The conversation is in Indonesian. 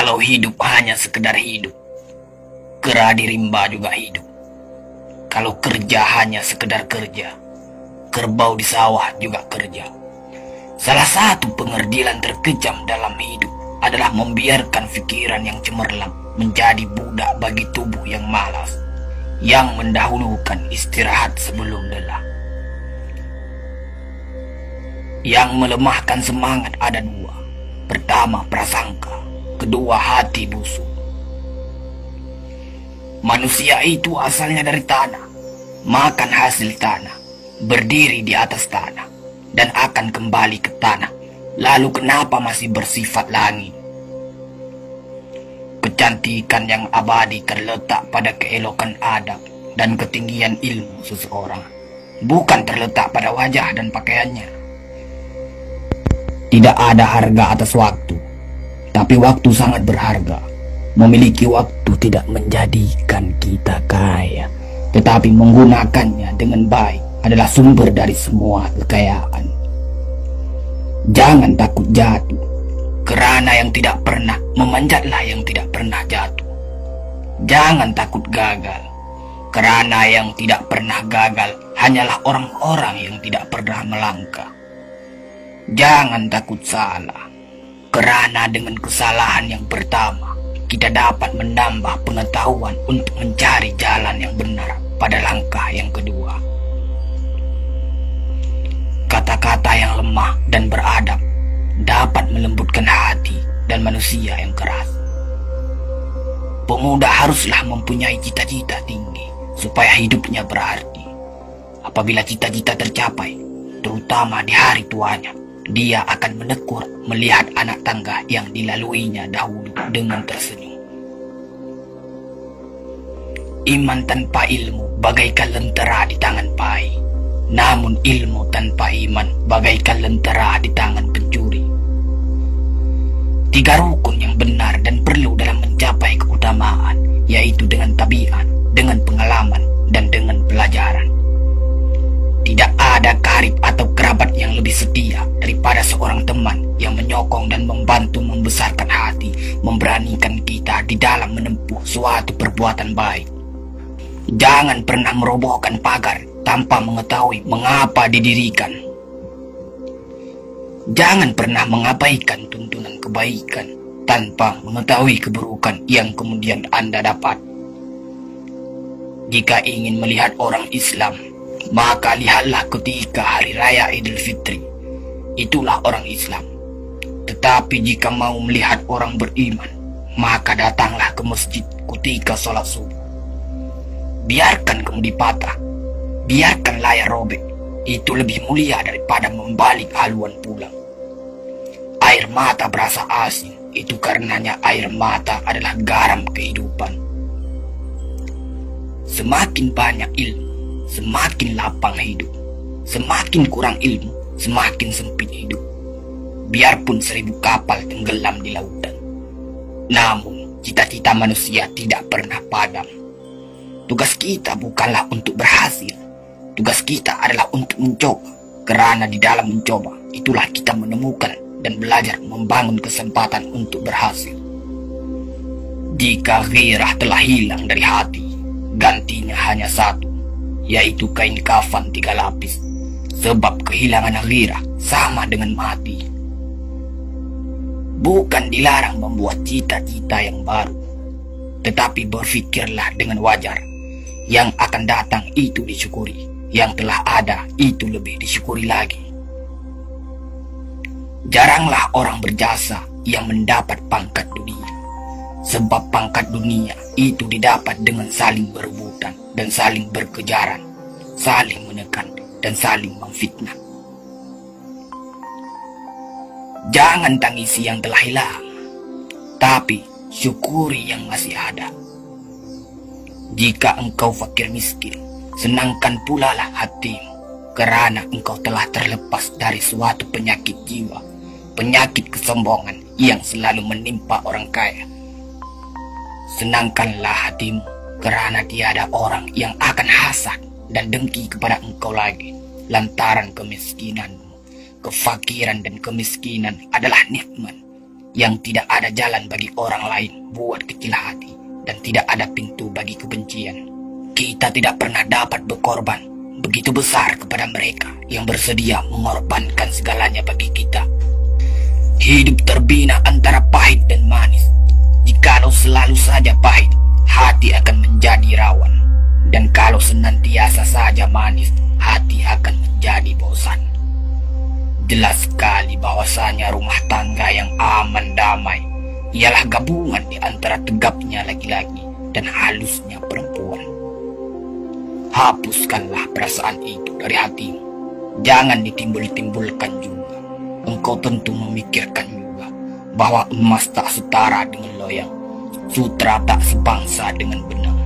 Kalau hidup hanya sekedar hidup, kera di rimba juga hidup. Kalau kerja hanya sekedar kerja, kerbau di sawah juga kerja. Salah satu pengerdilan terkejam dalam hidup adalah membiarkan pikiran yang cemerlang menjadi budak bagi tubuh yang malas, yang mendahulukan istirahat sebelum lelah. Yang melemahkan semangat ada dua. Pertama, prasangka. Kedua, hati busuk. Manusia itu asalnya dari tanah, makan hasil tanah, berdiri di atas tanah, dan akan kembali ke tanah. Lalu kenapa masih bersifat langit? Kecantikan yang abadi terletak pada keelokan adab dan ketinggian ilmu seseorang, bukan terletak pada wajah dan pakaiannya. Tidak ada harga atas waktu, tapi waktu sangat berharga. Memiliki waktu tidak menjadikan kita kaya, tetapi menggunakannya dengan baik adalah sumber dari semua kekayaan. Jangan takut jatuh, kerana yang tidak pernah memanjatlah yang tidak pernah jatuh. Jangan takut gagal, kerana yang tidak pernah gagal hanyalah orang-orang yang tidak pernah melangkah. Jangan takut salah, kerana dengan kesalahan yang pertama, kita dapat menambah pengetahuan untuk mencari jalan yang benar pada langkah yang kedua. Kata-kata yang lemah dan beradab dapat melembutkan hati dan manusia yang keras. Pemuda haruslah mempunyai cita-cita tinggi supaya hidupnya berarti. Apabila cita-cita tercapai, terutama di hari tuanya, dia akan menekur melihat anak tangga yang dilaluinya dahulu dengan tersenyum. Iman tanpa ilmu bagaikan lentera di tangan pai, namun ilmu tanpa iman bagaikan lentera di tangan pencuri. Tiga rukun yang benar dan perlu dalam mencapai keutamaan, yaitu dengan tabiat, dengan pengalaman, dan dengan pelajaran. Tidak ada karib atau kerabat yang lebih setia daripada seorang teman yang menyokong dan membantu membesarkan hati, memberanikan kita di dalam menempuh suatu perbuatan baik. Jangan pernah merobohkan pagar tanpa mengetahui mengapa didirikan. Jangan pernah mengabaikan tuntunan kebaikan tanpa mengetahui keburukan yang kemudian Anda dapat. Jika ingin melihat orang Islam, maka lihatlah ketika hari raya Idul Fitri. Itulah orang Islam. Tetapi jika mau melihat orang beriman, maka datanglah ke masjid ketika sholat subuh. Biarkan kemudi patah, biarkan layar robek. Itu lebih mulia daripada membalik haluan pulang. Air mata berasa asin, itu karenanya air mata adalah garam kehidupan. Semakin banyak ilmu, semakin lapang hidup. Semakin kurang ilmu, semakin sempit hidup. Biarpun 1000 kapal tenggelam di lautan, namun cita-cita manusia tidak pernah padam. Tugas kita bukanlah untuk berhasil. Tugas kita adalah untuk mencoba. Kerana di dalam mencoba, itulah kita menemukan dan belajar membangun kesempatan untuk berhasil. Jika ghirah telah hilang dari hati, gantinya hanya satu, yaitu kain kafan 3 lapis. Sebab kehilangan ghirah sama dengan mati. Bukan dilarang membuat cita-cita yang baru, tetapi berfikirlah dengan wajar. Yang akan datang itu disyukuri, yang telah ada itu lebih disyukuri lagi. Jaranglah orang berjasa yang mendapat pangkat dunia, sebab pangkat dunia itu didapat dengan saling berebutan dan saling berkejaran, saling menekan dan saling memfitnah. Jangan tangisi yang telah hilang, tapi syukuri yang masih ada. Jika engkau fakir miskin, senangkan pula lah hatimu, kerana engkau telah terlepas dari suatu penyakit jiwa, penyakit kesombongan yang selalu menimpa orang kaya. Senangkanlah hatimu, kerana tiada orang yang akan hasad dan dengki kepada engkau lagi, lantaran kemiskinanmu. Kefakiran dan kemiskinan adalah nikmat, yang tidak ada jalan bagi orang lain buat kecil hati, dan tidak ada pintu bagi kebencian. Kita tidak pernah dapat berkorban begitu besar kepada mereka yang bersedia mengorbankan segalanya bagi kita. Hidup terbina antara pahit dan manis. Jikalau selalu saja pahit, hati akan menjadi rawan. Dan kalau senantiasa saja manis, hati akan menjadi bosan. Jelas sekali bahwasanya rumah tangga yang aman damai ialah gabungan di antara tegapnya laki-laki dan halusnya perempuan. Hapuskanlah perasaan itu dari hatimu. Jangan ditimbul-timbulkan juga. Engkau tentu memikirkan juga bahwa emas tak setara dengan loyang, sutra tak sebangsa dengan benang.